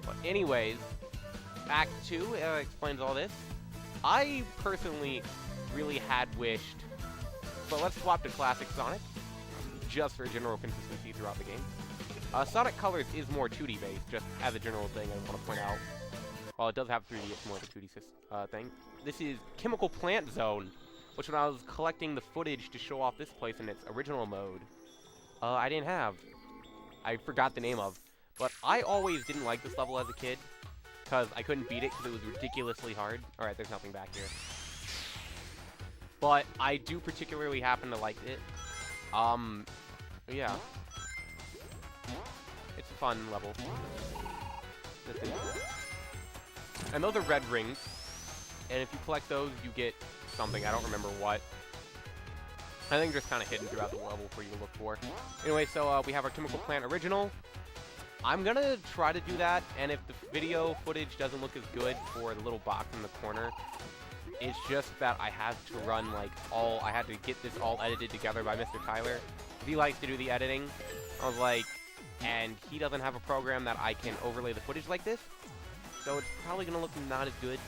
But anyways, Act 2 explains all this. I personally really had wished, but let's swap to Classic Sonic, just for general consistency throughout the game. Sonic Colors is more 2D based, just as a general thing I want to point out. While it does have 3D, it's more of a 2D thing. This is Chemical Plant Zone, which when I was collecting the footage to show off this place in its original mode, I didn't have. I forgot the name of. But I always didn't like this level as a kid, because I couldn't beat it because it was ridiculously hard. Alright, there's nothing back here. But I do particularly happen to like it. Yeah. It's a fun level. And those are red rings. And if you collect those, you get something. I don't remember what. I think just kind of hidden throughout the level for you to look for. Anyway, so we have our Chemical Plant Original. I'm gonna try to do that, and if the video footage doesn't look as good for the little box in the corner, it's just that I had to run, like, I had to get this all edited together by Mr. Tyler. He likes to do the editing. I was like, and he doesn't have a program that I can overlay the footage like this, so it's probably gonna look not as good,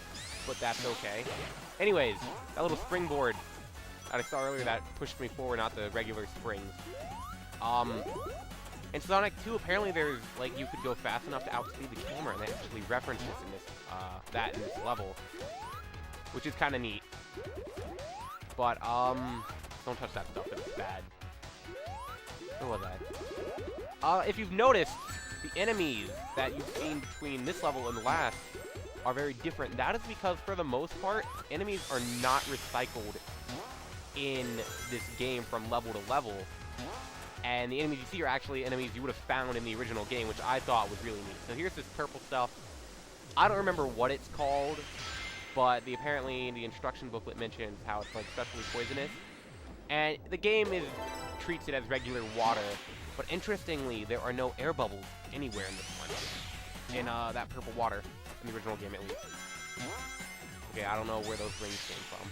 but that's okay. Anyways, that little springboard that I saw earlier that pushed me forward, not the regular springs. In Sonic 2, apparently there's, like, you could go fast enough to outspeed the camera, and they actually reference this in this, in this level, which is kind of neat. But, don't touch that stuff, it's bad. What was that? If you've noticed, the enemies that you've seen between this level and the last are very different. That is because, for the most part, enemies are not recycled in this game from level to level. And the enemies you see are actually enemies you would have found in the original game, which I thought was really neat. So here's this purple stuff. I don't remember what it's called, but apparently the instruction booklet mentions how it's, like, especially poisonous. And the game treats it as regular water, but interestingly, there are no air bubbles anywhere in this one. In that purple water, in the original game at least. Okay, I don't know where those rings came from.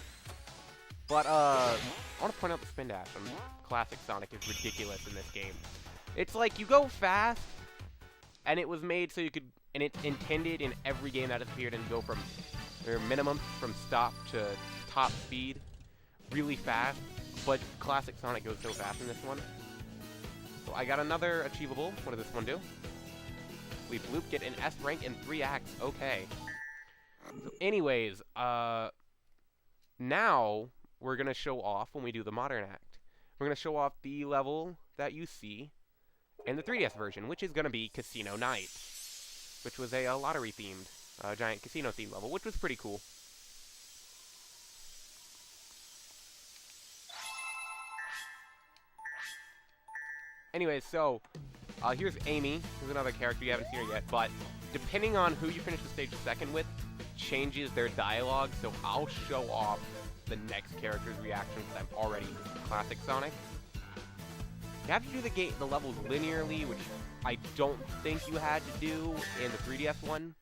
But, I want to point out the spin dash on Classic Sonic is ridiculous in this game. It's like, you go fast, and it was made so you could, and it's intended in every game that has appeared, and go from their minimum from stop to top speed really fast, but Classic Sonic goes so fast in this one. So I got another achievable. What does this one do? We bloop, get an S rank in 3 acts. Okay. So anyways, now we're going to show off, when we do the modern act, we're going to show off the level that you see in the 3DS version, which is going to be Casino Nights, which was a lottery-themed, giant casino-themed level, which was pretty cool. Anyways, so, here's Amy. Here's another character you haven't seen her yet, but depending on who you finish the stage second with, changes their dialogue, so I'll show off the next character's reaction because I'm already Classic Sonic. You have to do the levels linearly, which I don't think you had to do in the 3DS one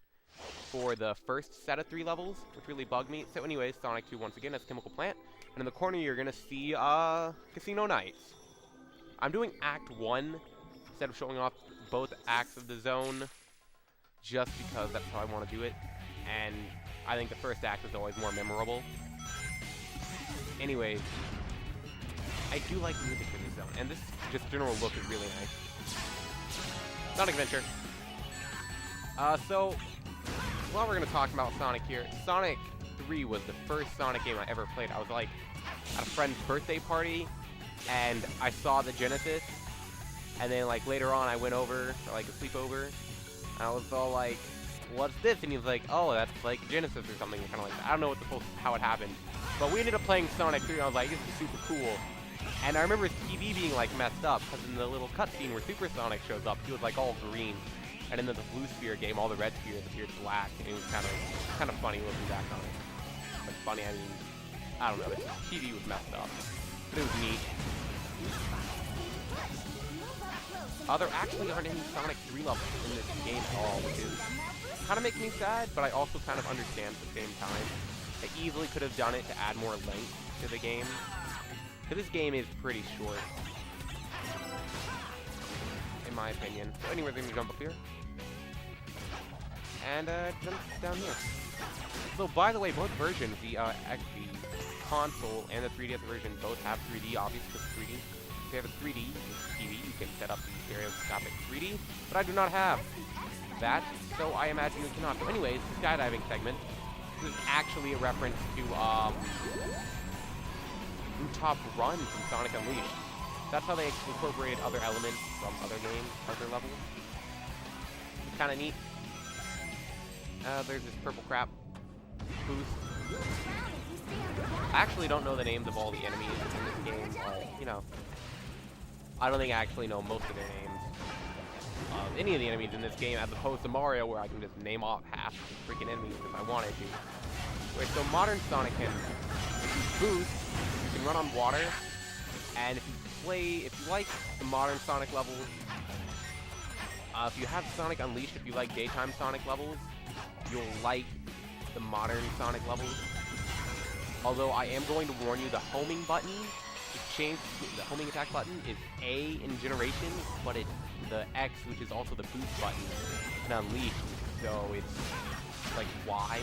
for the first set of 3 levels, which really bugged me. So anyways, Sonic 2 once again, that's Chemical Plant, and in the corner you're gonna see Casino Nights. I'm doing Act 1 instead of showing off both acts of the zone, just because that's how I want to do it, and I think the first act is always more memorable. Anyways, I do like music in this zone, and this just general look is really nice. Sonic Adventure. So, while we're going to talk about Sonic here, Sonic 3 was the first Sonic game I ever played. I was, like, at a friend's birthday party, and I saw the Genesis, and then, like, later on I went over for, like, a sleepover, and I was all like, what's this? And he was like, oh, that's, like, Genesis or something, kind of like that. I don't know how it happened. But we ended up playing Sonic 3, and I was like, this is super cool. And I remember his TV being, like, messed up, because in the little cutscene where Super Sonic shows up, he was, like, all green. And in the Blue Sphere game, all the red spheres appeared black, and it was kind of funny looking back on it. Like, funny, I mean, I don't know, the TV was messed up. But it was neat. There actually aren't any Sonic 3 levels in this game at all, which is kind of making me sad, but I also kind of understand at the same time. I easily could have done it to add more length to the game, because this game is pretty short, in my opinion. So anyway, we're going to jump up here. and jump down here. So, by the way, both versions, the console and the 3DS version, both have 3D, obviously, because 3D. If you have a 3D TV, you can set up the stereoscopic 3D, but I do not have that, so I imagine you cannot. So anyways, the skydiving segment, this is actually a reference to, Top Run from Sonic Unleashed. That's how they incorporated other elements from other games, other levels. It's kind of neat. There's this purple crap boost. I actually don't know the names of all the enemies in this game. You know, I don't think I actually know most of their names. Any of the enemies in this game, as opposed to Mario, where I can just name off half the freaking enemies if I wanted to. Wait, so modern Sonic can, if you boost, you can run on water, and if you like the modern Sonic levels, if you have Sonic Unleashed, if you like daytime Sonic levels, you'll like the modern Sonic levels. Although I am going to warn you, the homing button, the homing attack button is A in Generation, but it's the X, which is also the boost button, in Unleashed, so it's like Y.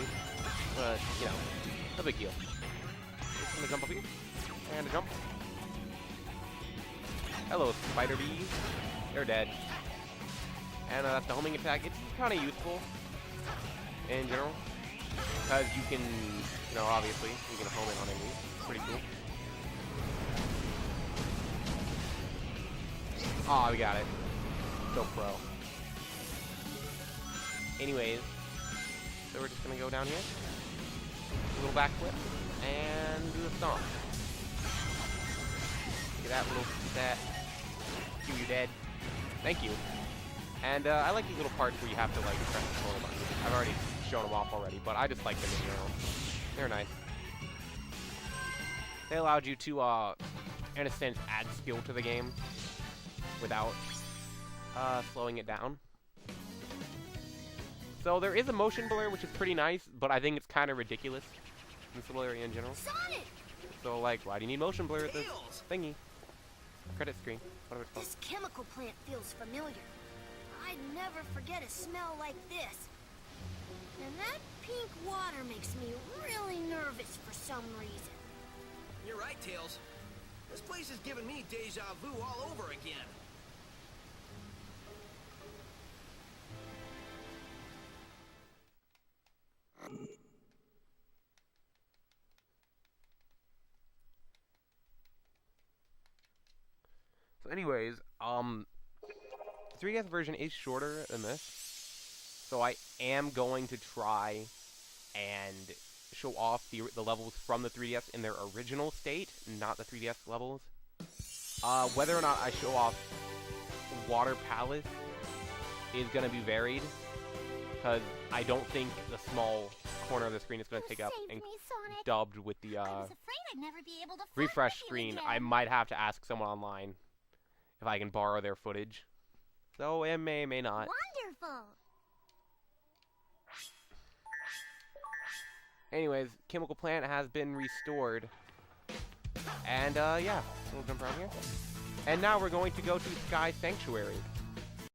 But, you know, no big deal. Just gonna jump up here, and a jump. Hello, spider bees. They're dead. And that's the homing attack. It's kind of useful in general, because you can, you know, obviously, you can home it on enemies. It's pretty cool. Oh, we got it. So pro. Anyways, so we're just gonna go down here, a little backflip, and do a stomp. Look at that little stat. You're dead. Thank you. And I like these little parts where you have to like press the control button. I've already shown them off already, but I just like them in general. They're nice. They allowed you to, in a sense, add skill to the game without slowing it down. So there is a motion blur, which is pretty nice, but I think it's kind of ridiculous in this little area in general. Sonic! So, like, why do you need motion blur at this thingy? Credit screen. Whatever it's called. This chemical plant feels familiar. I'd never forget a smell like this. And that pink water makes me really nervous for some reason. You're right, Tails. This place is giving me deja vu all over again. So anyways, the 3DS version is shorter than this, so I am going to try and show off the levels from the 3DS in their original state, not the 3DS levels. Whether or not I show off Water Palace is going to be varied, because I don't think the small corner of the screen is going to take up and dubbed with the refresh screen. I might have to ask someone online if I can borrow their footage. So it may not. Wonderful! Anyways, Chemical Plant has been restored. And yeah, so we'll jump around here. And now we're going to go to Sky Sanctuary.